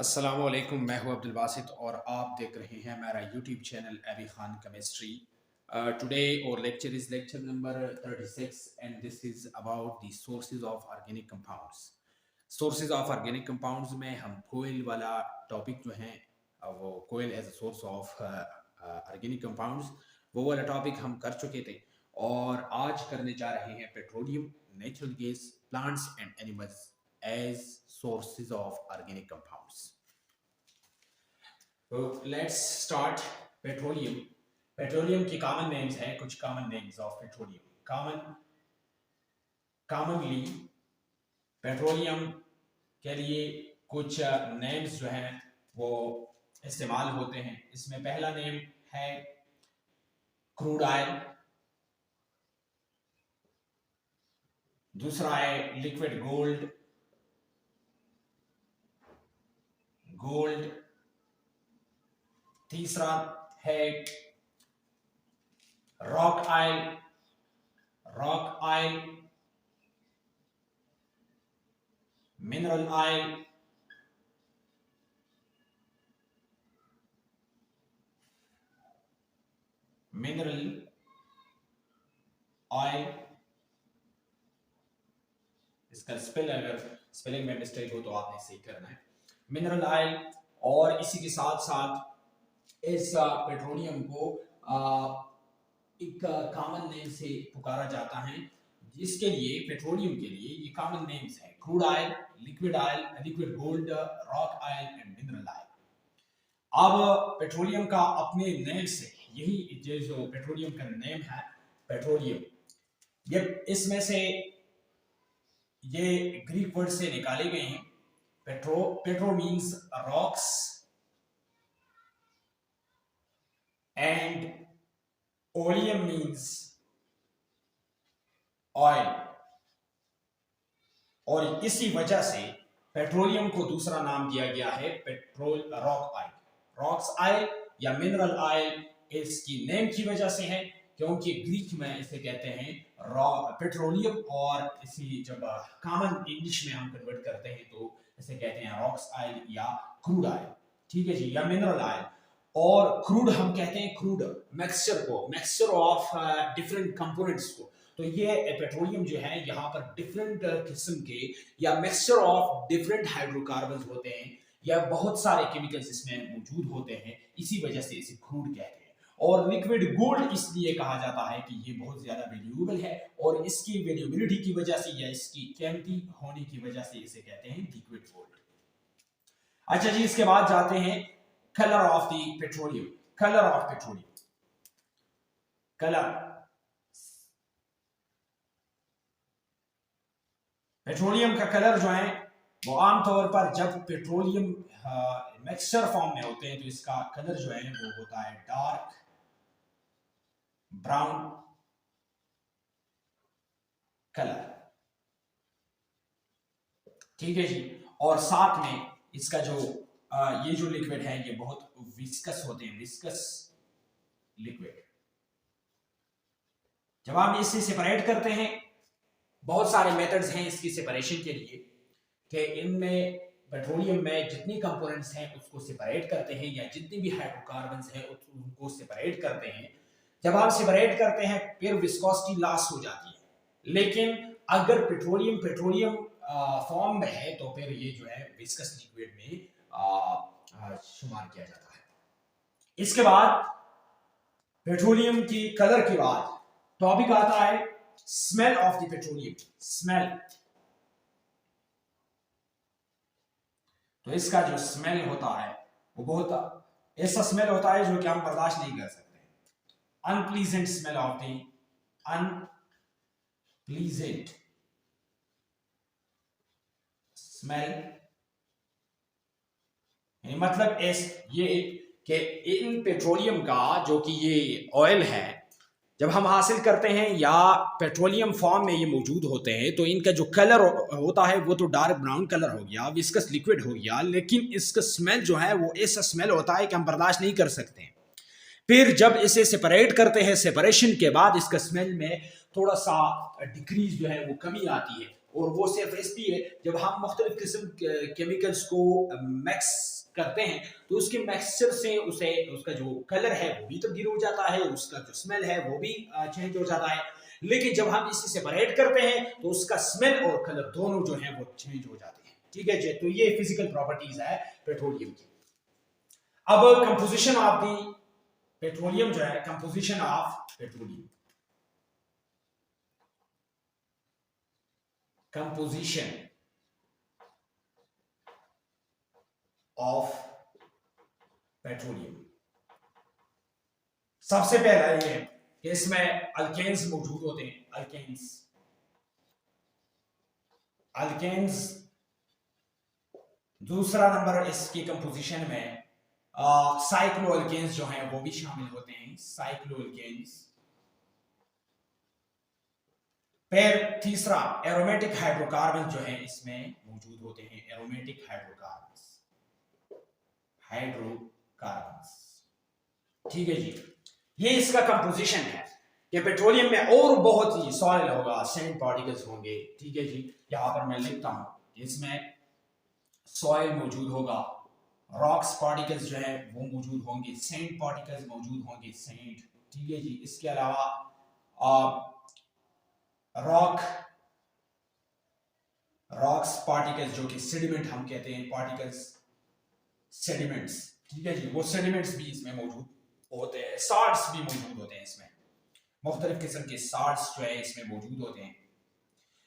अस्सलामुअलैकुम, मैं हूं अब्दुल बासित और आप देख रहे हैं मेरा YouTube channel Abi Khan chemistry. Today our lecture is lecture number 36 and this is about the sources of organic compounds. Sources of organic compounds में हम कोयल वाला टॉपिक जो है वो coal as a source of organic compounds, वो वाला topic हम कर चुके थे और आज करने जा रहे हैं petroleum, natural gas, plants and animals as sources of organic compounds. So let's start petroleum. Petroleum की common names है, कुछ common names of petroleum. Commonly petroleum के लिए कुछ names जो हैं वो इस्तेमाल होते हैं। इसमें पहला नेम है क्रूड ऑयल, दूसरा है लिक्विड गोल्ड, तीसरा है रॉक ऑयल, मिनरल ऑयल, इसका स्पेलिंग में मिस्टेक हो तो आपने सही करना है। मिनरल ऑयल, और इसी के साथ साथ इस पेट्रोलियम को एक कॉमन नेम से पुकारा जाता है, जिसके लिए पेट्रोलियम के लिए ये कॉमन नेम्स हैं crude oil, liquid gold, rock oil and mineral oil. अब पेट्रोलियम का अपने नेम से, यही जो पेट्रोलियम का नेम है पेट्रोलियम, ये इसमें से ये ग्रीक वर्ड से निकाले गए हैं। Petro means rocks and oleum means oil, और इसी वजह से पेट्रोलियम को दूसरा नाम दिया गया है रॉक्स ऑयल या मिनरल ऑयल। इसकी नेम की वजह से है क्योंकि ग्रीक में इसे कहते हैं पेट्रोलियम, और इसी जब कॉमन इंग्लिश में हम कन्वर्ट करते हैं तो इसे कहते हैं रॉक्स ऑयल या क्रूड ऑयल, ठीक है जी, या मिनरल ऑयल। और क्रूड हम कहते हैं crude mixture of different components को। तो ये पेट्रोलियम जो है यहाँ पर डिफरेंट किस्म के या मिक्सचर ऑफ डिफरेंट हाइड्रोकार्बन्स होते हैं या बहुत सारे केमिकल्स इसमें मौजूद होते हैं, इसी वजह से इसे क्रूड कहते हैं। और लिक्विड गोल्ड इसलिए कहा जाता है कि ये बहुत ज्यादा वैल्यूएबल है और इसकी वैल्यूएबिलिटी की वजह से या इसकी कीमती होने की वजह से इसे कहते हैं लिक्विड गोल्ड। अच्छा जी, इसके बाद जाते हैं colour of the petroleum. Petroleum का कलर जो है वो आमतौर पर जब पेट्रोलियम मिक्सचर फॉर्म में होते हैं तो इसका कलर जो है वो होता है डार्क ब्राउन कलर, ठीक है जी। और साथ में इसका जो ये जो लिक्विड है ये बहुत विस्कस होते हैं, विस्कस लिक्विड। जब हम इसे सेपरेट करते हैं, बहुत सारे मेथड्स हैं इसकी सेपरेशन के लिए कि इनमें पेट्रोलियम में जितनी कंपोनेंट्स हैं उसको सेपरेट करते हैं या जितनी भी हाइड्रोकार्बन्स हैं उनको सेपरेट करते हैं। जब आप सेपरेट करते हैं फिर विस्कोसिटी लॉस हो जाती है, लेकिन अगर पेट्रोलियम फॉर्म में है तो फिर ये जो है विस्कस लिक्विड में शुमार किया जाता है। इसके बाद पेट्रोलियम की कलर के बाद टॉपिक आता है smell of the petroleum. Smell, तो इसका जो स्मेल होता है वो बहुत ऐसा स्मेल होता है जो कि हम बर्दाश्त नहीं कर सकते। Unpleasant smell of the unpleasant smell, मतलब ये कि इन पेट्रोलियम का जो कि ये ऑयल है जब हम हासिल करते हैं या पेट्रोलियम फॉर्म में ये मौजूद होते हैं तो इनका जो कलर होता है वो तो डार्क ब्राउन कलर हो गया, विस्कस लिक्विड हो गया, लेकिन इसका स्मेल जो है वो ऐसा स्मेल होता है कि हम बर्दाश्त नहीं कर सकते। फिर जब इसे सेपरेट करते हैं, सेपरेशन के बाद इसका स्मेल में थोड़ा सा डिक्रीज जो है वो कमी आती है, और वो सिर्फ इसलिए जब हम मुख्तलिफ किस्म केमिकल्स को मिक्स करते हैं तो उसके मिक्सचर से उसे उसका जो कलर है वो भी तब्दील हो जाता है, उसका जो स्मेल है वो भी चेंज हो जाता है। लेकिन जब हम इसे सेपरेट करते हैं तो उसका स्मेल और कलर दोनों जो है वो चेंज हो जाते हैं। ठीक है जी, तो ये फिजिकल प्रॉपर्टीज है पेट्रोलियम की। अब कंपोजिशन ऑफ दी पेट्रोलियम जो है, composition of petroleum, composition of petroleum. सबसे पहला ये है कि इसमें अल्केन्स मौजूद होते हैं, अल्केन्स, अल्केन्स। दूसरा नंबर इसकी कंपोजिशन में साइक्लो अल्केन्स जो हैं वो भी शामिल होते हैं, साइक्लो अल्केन्स। फिर तीसरा एरोमेटिक हाइड्रोकार्बन जो है इसमें मौजूद होते हैं, एरोमेटिक हाइड्रोकार्बन, हाइड्रोकार्बन। ठीक है जी, ये इसका कंपोजिशन है कि पेट्रोलियम में और बहुत ही सॉइल होगा, सैंड पार्टिकल्स होंगे। ठीक है जी, यहां पर मैं लिखता हूं इसमें सॉइल मौजूद होगा, रॉक्स पार्टिकल्स जो है वो मौजूद होंगे, सैंड पार्टिकल्स मौजूद होंगे, सैंड। ठीक है जी, इसके अलावा रॉक्स पार्टिकल्स जो कि सेडिमेंट हम कहते हैं, पार्टिकल्स सेडिमेंट्स। ठीक है जी, वो सेडिमेंट्स भी इसमें मौजूद होते हैं, साल्ट्स भी मौजूद होते हैं इसमें, मुख्तलिफ किस्म के साल्ट्स जो है इसमें मौजूद होते हैं।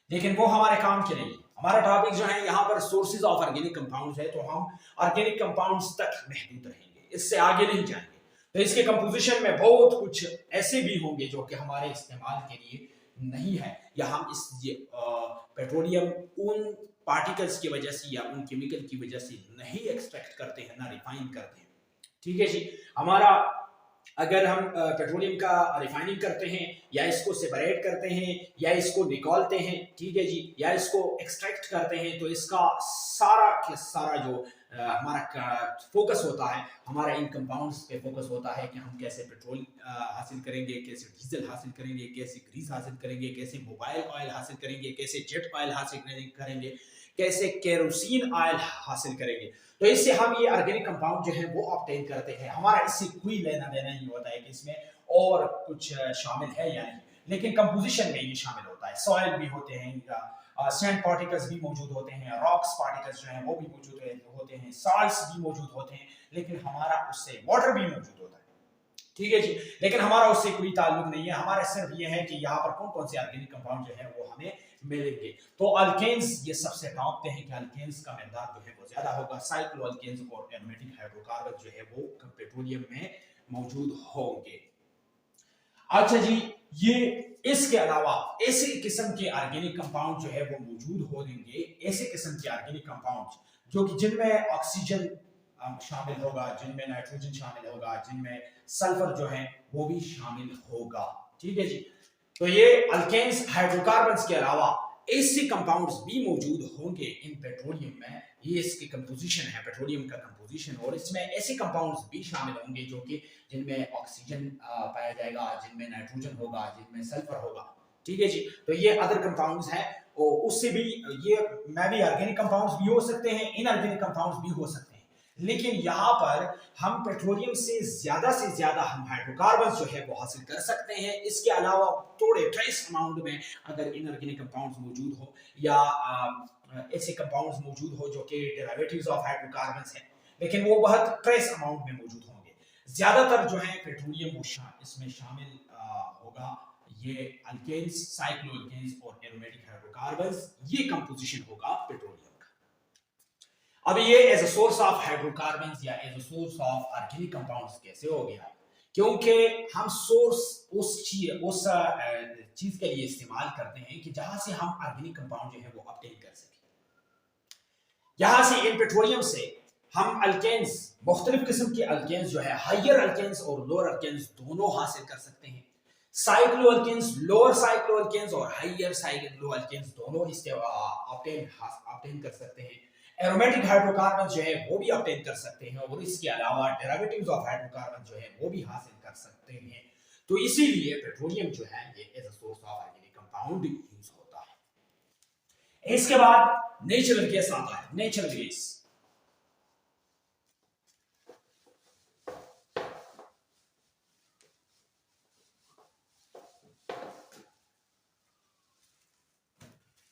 लेकिन वो हमारे काम के नहीं, हमारा टॉपिक जो है यहाँ पर सोर्सेज ऑफ ऑर्गेनिक कंपाउंड्स है, तो हम ऑर्गेनिक कंपाउंड्स तक महदूद रहेंगे, इससे आगे नहीं जाएंगे। तो इसके कंपोजिशन में बहुत कुछ ऐसे भी होंगे जो कि हमारे इस्तेमाल के लिए नहीं है, या हम इस पेट्रोलियम उन पार्टिकल्स की वजह से या उन केमिकल की वजह से नहीं एक्सट्रैक्ट करते हैं, ना रिफाइन करते हैं। ठीक है जी, हमारा अगर हम पेट्रोलियम का रिफाइनिंग करते हैं या इसको सेपरेट करते हैं या इसको निकालते हैं, ठीक है जी, या इसको एक्सट्रैक्ट करते हैं, तो इसका सारा के सारा जो हमारा फोकस होता है, हमारा इन कंपाउंड्स पे फोकस होता है कि हम कैसे पेट्रोल हासिल करेंगे, कैसे डीजल हासिल करेंगे, कैसे ग्रीस हासिल करेंगे, कैसे मोबाइल ऑयल हासिल करेंगे, कैसे जेट ऑयल हासिल करेंगे, कैसे केरोसिन ऑयल हासिल करेंगे। तो इससे हम ये ऑर्गेनिक कंपाउंड जो है वो ऑब्टेन करते हैं, हमारा इससे कोई लेना देना नहीं होता है कि इसमें और कुछ शामिल है या नहीं, लेकिन कंपोजिशन में ये शामिल होता है। सॉइल भी होते हैं, सैंड पार्टिकल्स भी मौजूद होते हैं, रॉक्स पार्टिकल्स जो हैं वो भी मौजूद होते हैं, साल्ट्स भी मौजूद होते हैं, लेकिन हमारा उससे वाटर भी मौजूद होता है। ठीक है जी, लेकिन हमारा उससे कोई ताल्लुक नहीं है, हमारा सिर्फ ये है कि यहाँ पर कौन कौन से ऑर्गेनिक कंपाउंड जो है वो हमें मिलेंगे। तो अल्केन्स ये सबसे टॉप पे हैं कि अल्केन्स का मिकदार जो है वो ज्यादा होगा, साइक्लो अल्केन्स और एरोमेटिक हाइड्रोकार्बन जो है वो पेट्रोलियम में मौजूद होंगे। अच्छा जी, ये इसके अलावा ऐसे किस्म के ऑर्गेनिक कंपाउंड जो है वो मौजूद होंगे, ऐसे किस्म के ऑर्गेनिक कंपाउंड जो कि जिनमें ऑक्सीजन शामिल होगा, जिनमें नाइट्रोजन शामिल होगा, जिनमें सल्फर जो है वो भी शामिल होगा। ठीक है जी, तो ये अल्केन्स हाइड्रोकार्बन्स के अलावा ऐसे कंपाउंड्स भी मौजूद होंगे इन पेट्रोलियम में, ये इसकी कंपोजिशन है, पेट्रोलियम का कंपोजिशन, और इसमें ऐसे कंपाउंड्स भी शामिल होंगे जो कि जिनमें ऑक्सीजन पाया जाएगा, जिनमें नाइट्रोजन होगा, जिनमें सल्फर होगा। ठीक है जी, तो ये अदर कंपाउंड्स हैं, और उससे भी ये मैं भी ऑर्गेनिक कंपाउंड्स भी हो सकते हैं, इनऑर्गेनिक कंपाउंड्स भी हो सकते हैं, लेकिन यहाँ पर हम पेट्रोलियम से ज्यादा हम हाइड्रोकार्बन्स जो है वो हासिल कर सकते हैं। इसके अलावा थोड़े ट्रेस अमाउंट में अगर इनऑर्गेनिक कंपाउंड्स मौजूद हो या ऐसे कंपाउंड्स मौजूद हो जो कि डेरिवेटिव्स ऑफ हाइड्रोकार्बन्स हैं, लेकिन वो बहुत ट्रेस अमाउंट में मौजूद होंगे। ज्यादातर जो है पेट्रोलियम वो इसमें शामिल होगा, ये अल्केन्स, साइक्लो अल्केन्स और एरोमेटिक हाइड्रोकार्बन्स, ये कंपोजिशन होगा पेट्रोलियम। अब ये as a source of hydrocarbons या as a source of organic compounds कैसे हो गया? क्योंकि हम सोर्स उस चीज के लिए इस्तेमाल करते हैं कि जहां से हम ऑर्गेनिक कंपाउंड जो है वो ऑब्टेन कर सकें। यहां से इन पेट्रोलियम से हम अल्केन्स, मुख्तलिफ किस्म के अल्केन्स जो है, हाइयर अल्केन्स और लोअर अल्केन्स दोनों हासिल कर सकते हैं। Cycloalkanes, lower cycloalkanes और हाइयर साइक्लो अल्केन्स दोनों ऑब्टेन कर सकते हैं। एरोमेटिक हाइड्रोकार्बन जो है वो भी ऑब्टेन कर सकते हैं, और इसके अलावा डेरिवेटिव्स ऑफ हाइड्रोकार्बन जो है वो भी हासिल कर सकते हैं। तो इसीलिए पेट्रोलियम जो है ये as a source of organic compound use होता है। इसके बाद नेचुरल गैस आता है, natural gas.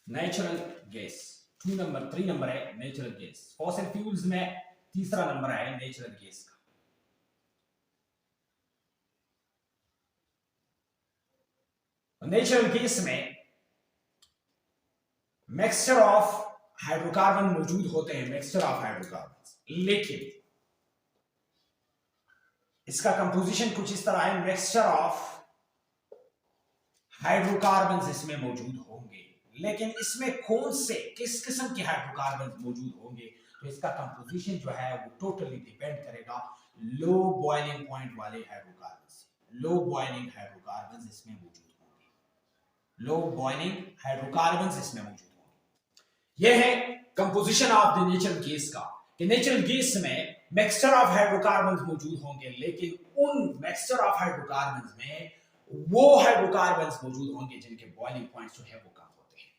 Natural gas 2 number 3 number है नेचुरल गैस। फॉसिल फ्यूल्स में तीसरा नंबर है नेचुरल गैस का। नेचुरल गैस में मिक्सचर ऑफ हाइड्रोकार्बन मौजूद होते हैं, मिक्सचर ऑफ हाइड्रोकार्बन, लेकिन इसका कंपोजिशन कुछ इस तरह है, मिक्सचर ऑफ हाइड्रोकार्बन इसमें मौजूद होंगे, लेकिन इसमें कौन से किस किस्म के हाइड्रोकार्बन मौजूद होंगे, तो इसका कंपोजिशन जो है वो टोटली डिपेंड करेगा लो बॉइलिंग पॉइंट वाले हाइड्रोकार्बन से। लो बॉइलिंग हाइड्रोकार्बन इसमें मौजूद होंगे, लो बॉइलिंग हाइड्रोकार्बन इसमें मौजूद होंगे। यह है composition of the natural gas का, कि नेचुरल गैस में मिक्सचर ऑफ हाइड्रोकार्बन मौजूद होंगे, लेकिन उन मिक्सचर ऑफ हाइड्रोकार्बन में वो हाइड्रोकार्बन मौजूद होंगे जिनके बॉइलिंग पॉइंट जो है वो कम होते हैं।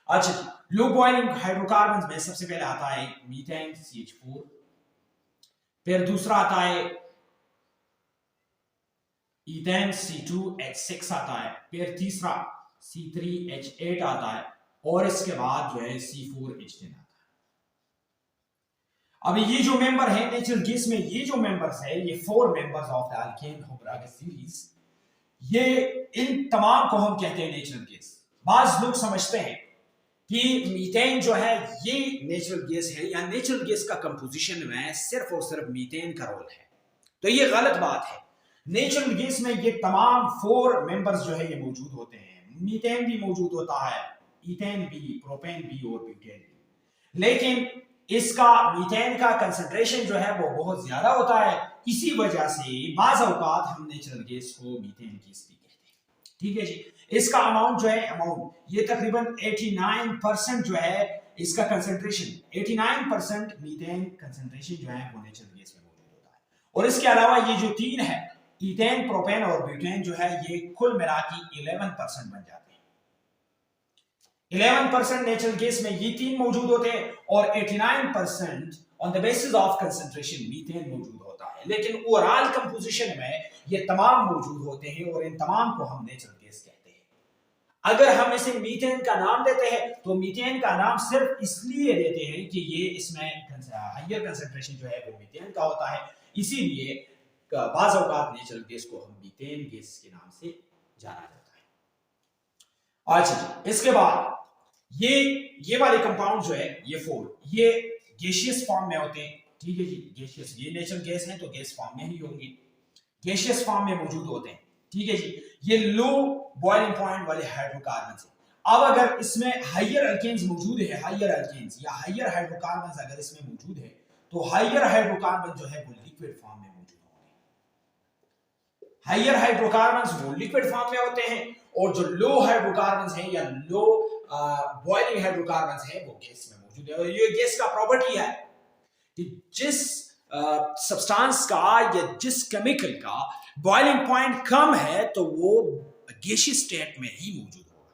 अच्छा, लो बॉइलिंग हाइड्रोकार्बन में सबसे पहले आता है मीथेन CH4, फिर दूसरा आता है ईथेन C2H6 आता है, फिर तीसरा C3H8 आता है, और इसके बाद जो है C4H10 आता है। अब ये जो मेंबर है नेचुरल गैस में, ये जो मेंबर्स है, ये 4 members of the alkane homologous series, ये इन तमाम को हम कहते हैं नेचुरल गैस। बाज लोग समझते हैं कि मीथेन जो है ये नेचुरल गैस है, या नेचुरल गैस का कंपोजिशन में सिर्फ और सिर्फ मीथेन का रोल है, तो ये गलत बात है। नेचुरल गैस में ये तमाम 4 मेंबर्स जो है ये मौजूद होते हैं। मीथेन भी मौजूद होता है, ईथेन भी, प्रोपेन भी और ब्यूटेन भी, लेकिन इसका मीथेन का कंसंट्रेशन जो है वो बहुत ज्यादा होता है। इसी वजह से बाज़ औकात हम नेचुरल गैस को मीथेन गैस भी कहते हैं। ठीक है जी। इसका अमाउंट जो है, अमाउंट ये तकरीबन 89% जो है इसका कंसंट्रेशन, 89% मीथेन कंसंट्रेशन जो है वो नेचुरल गैस में मौजूद होता है। और इसके अलावा ये जो 3 है, ईथेन, प्रोपेन और ब्यूटेन, जो है ये कुल मिला के 11% बन जाते हैं। 11% नेचुरल गैस में ये 3 मौजूद होते हैं, और 89% on the basis of concentration methane मौजूद होता है। लेकिन ओवरऑल कंपोजिशन में ये तमाम मौजूद होते हैं, और इन तमाम को हम नेचुरल गैस कहते हैं। अगर हम इसे मीथेन का नाम देते हैं, तो मीथेन का नाम सिर्फ इसलिए देते हैं कि ये इसमें हायर कंसंट्रेशन जो है वो मीथेन का होता है, इसीलिए बाज़ औक़ात नेचुरल गैस को हम मीथेन गैस के नाम से जाना जाता है। अच्छा जी, इसके बाद ये वाले कंपाउंड जो है ये 4, ये गैसियस फॉर्म में होते हैं। ठीक है जी, गैसियस, ये नेचुरल गैस है तो गैस फॉर्म में ही होंगे, गैसियस फॉर्म में मौजूद होते हैं। ठीक है जी, ये लो बॉइलिंग पॉइंट वाले हाइड्रोकार्बन है। अब अगर इसमें हायर अल्केन्स मौजूद है, हायर अल्केन्स या हायर हाइड्रोकार्बन अगर इसमें मौजूद है, तो हायर हाइड्रोकार्बन जो है वो लिक्विड फॉर्म में मौजूद होंगे। हायर हाइड्रोकार्बन वो लिक्विड फॉर्म में होते हैं, और जो लो हाइड्रोकार्बन है या लो बॉइलिंग हाइड्रोकार्बन है वो गैस में मौजूद है। और ये गैस का प्रॉपर्टी है कि जिस सब्सटेंस का या जिस केमिकल का बॉइलिंग पॉइंट कम है, तो वो गैसियस स्टेट में ही मौजूद होगा,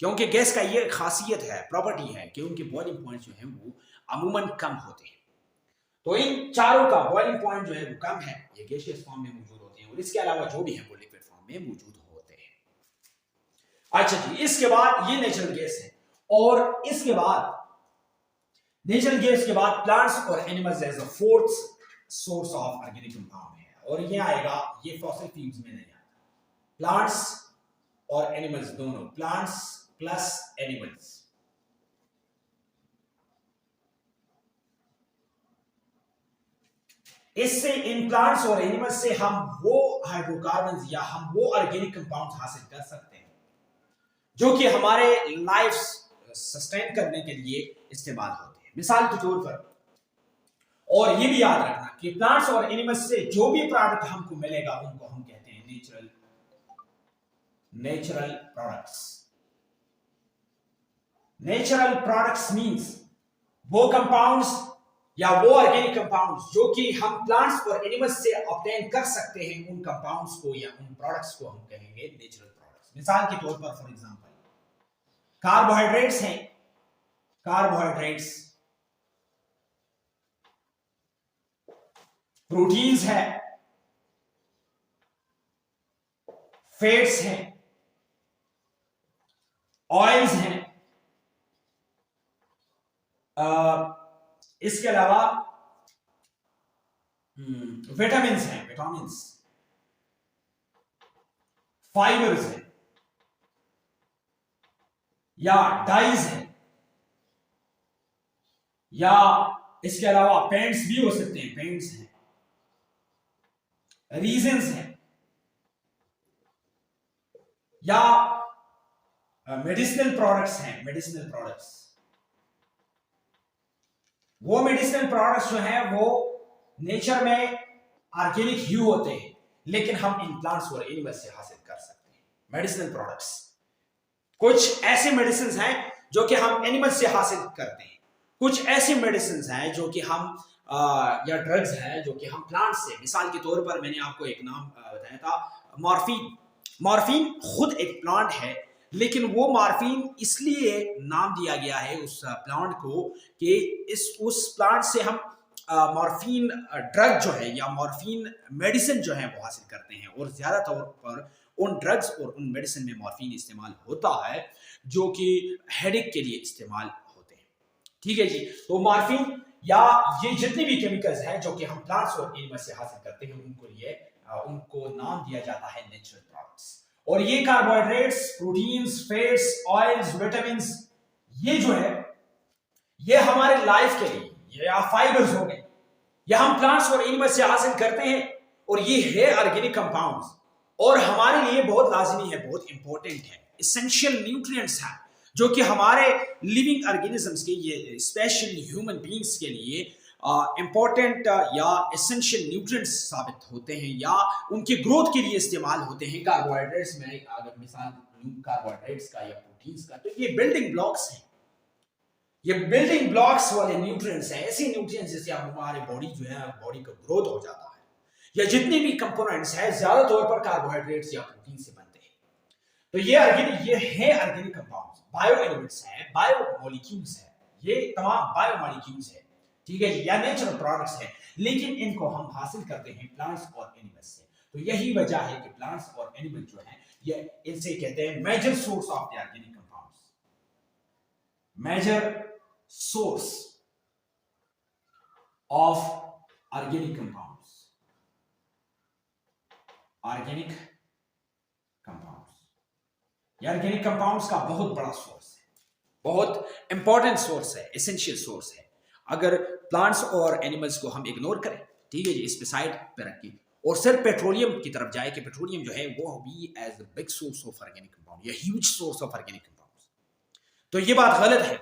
क्योंकि गैस का ये खासियत है, प्रॉपर्टी है कि उनके बॉइलिंग पॉइंट जो है वो अमूमन कम होते हैं। तो इन चारों का बॉइलिंग पॉइंट जो है वो कम है, ये गैसियस फॉर्म में मौजूद होते हैं, और इसके अलावा जो भी है वो लिक्विड फॉर्म में मौजूद होते हैं। अच्छा जी, इसके बाद ये नेचुरल गैस है, और इसके बाद नेचुरल गैस के बाद प्लांट्स और animals as a fourth source of organic compound है, और ये आएगा, ये फॉसिल फ्यूल्स में नहीं आता। प्लांट्स और एनिमल्स दोनों, प्लांट्स प्लस एनिमल्स, इससे इन प्लांट्स और एनिमल्स से हम वो हाइड्रोकार्बन या हम वो ऑर्गेनिक कंपाउंड हासिल कर सकते हैं जो कि हमारे लाइफ सस्टेन करने के लिए इस्तेमाल होते हैं। मिसाल के तौर पर, और ये भी याद रखना कि प्लांट्स और एनिमल्स से जो भी प्रोडक्ट हमको मिलेगा उनको हम कहते हैं natural products. Natural products means वो कंपाउंड्स या वो ऑर्गेनिक कंपाउंड्स जो कि हम प्लांट्स और एनिमल्स से ऑब्टेन कर सकते हैं, उन कंपाउंड्स को या उन प्रोडक्ट्स को हम कहेंगे नेचुरल प्रोडक्ट्स। मिसाल के तौर पर, फॉर एग्जांपल, कार्बोहाइड्रेट्स हैं, कार्बोहाइड्रेट्स, प्रोटीन्स है, फैट्स हैं, ऑयल्स हैं, इसके अलावा विटामिन्स हैं, विटामिन्स, फाइबर्स हैं, या डाइज हैं, या इसके अलावा पेंट्स भी हो सकते हैं, पेंट्स हैं, रीजन्स हैं, या मेडिसिनल प्रोडक्ट्स हैं, मेडिसिनल प्रोडक्ट्स। वो मेडिसिनल प्रोडक्ट्स जो हैं वो नेचर में ऑर्गेनिक ही होते हैं, लेकिन हम इन प्लांट्स और एनिमल्स से हासिल कर सकते हैं मेडिसिनल प्रोडक्ट्स। कुछ ऐसे मेडिसिन हैं जो कि हम एनिमल्स से हासिल करते हैं, कुछ ऐसे मेडिसिन हैं जो कि हम या ड्रग्स हैं जो कि हम प्लांट से, मिसाल के तौर पर मैंने आपको एक नाम बताया था, मॉर्फिन। मॉर्फिन खुद एक प्लांट है, लेकिन वो मॉर्फिन इसलिए नाम दिया गया है उस प्लांट को कि उस प्लांट से हम मॉर्फिन ड्रग जो है या मॉर्फिन मेडिसिन जो है वो हासिल करते हैं। और ज्यादा तौर पर उन ड्रग्स और उन मेडिसिन में मॉर्फिन इस्तेमाल होता है जो कि हेडेक के लिए इस्तेमाल होते हैं। ठीक है जी। तो मॉर्फिन या ये जितने भी केमिकल्स हैं जो कि हम प्लांट्स और एनिमल्स से हासिल करते हैं उनको नाम दिया जाता है नेचुरल प्रोडक्ट्स। और ये carbohydrates, proteins, fats, oils, vitamins, ये जो है ये हमारे लाइफ के लिए, ये या फाइबर्स हो गए, ये हम प्लांट्स और एनिमल्स से हासिल करते हैं, और ये है ऑर्गेनिक कंपाउंड्स, और हमारे लिए बहुत लाजमी है, बहुत इंपॉर्टेंट है, एसेंशियल न्यूट्रिएंट्स हैं जो कि हमारे लिविंग ऑर्गेनिजम्स के लिए, स्पेशली ह्यूमन बीइंग्स के लिए इंपॉर्टेंट या एसेंशियल न्यूट्रिएंट्स साबित होते हैं या उनकी ग्रोथ के लिए इस्तेमाल होते हैं। कार्बोहाइड्रेट्स में अगर मिसाल कार्बोहाइड्रेट्स का या प्रोटीन्स का, तो ये बिल्डिंग ब्लॉक्स हैं, ये बिल्डिंग ब्लॉक्स वाले न्यूट्रिएंट्स हैं, ऐसे न्यूट्रिएंट्स जिससे हमारे बॉडी जो है, बॉडी का ग्रोथ हो जाता है। या जितने भी कंपोनेंट्स हैं ज्यादा तौर पर कार्बोहाइड्रेट्स या प्रोटीन से बनते हैं। तो ये है ऑर्गेनिक कंपाउंड्स, बायो एलिमेंट्स हैं, बायो मॉलिक्यूल्स हैं, ये तमाम बायो मॉलिक्यूल्स हैं, ठीक है, या नेचुरल प्रोडक्ट्स हैं, लेकिन इनको हम हासिल करते हैं प्लांट्स और एनिमल्स से। तो यही वजह है कि प्लांट्स और एनिमल जो है ये इनसे कहते हैं major source of the organic compounds, major source of organic compounds, organic compounds. ये ऑर्गेनिक कंपाउंड्स का बहुत बड़ा सोर्स है, बहुत इंपॉर्टेंट सोर्स है, एसेंशियल सोर्स है। अगर प्लांट्स और एनिमल्स को हम इग्नोर करें, ठीक है जी, इस पे साइड पे रखें और सिर्फ पेट्रोलियम की तरफ जाए कि पेट्रोलियम जो है वो भी as the big source of organic compound या huge source of organic compounds, तो ये बात गलत है,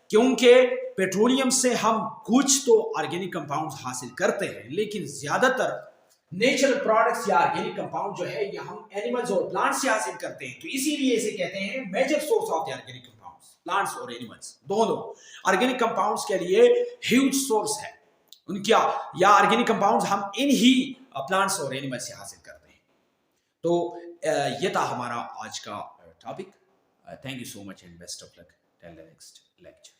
क्योंकि पेट्रोलियम से हम कुछ तो ऑर्गेनिक कंपाउंड्स हासिल करते हैं, लेकिन ज्यादातर नेचुरल प्रोडक्ट्स या ऑर्गेनिक कंपाउंड जो है ये हम एनिमल्स और प्लांट्स से हासिल करते हैं। तो इसीलिए इसे कहते हैं major source of the organic compounds. Plants और एनिमल्स दोनों ऑर्गेनिक कंपाउंड्स के लिए ह्यूज सोर्स है उनका, या ऑर्गेनिक कंपाउंड्स हम इन ही प्लांट्स और एनिमल्स से हासिल करते हैं। तो ये था हमारा आज का topic. Thank you so much and best of luck till the next lecture.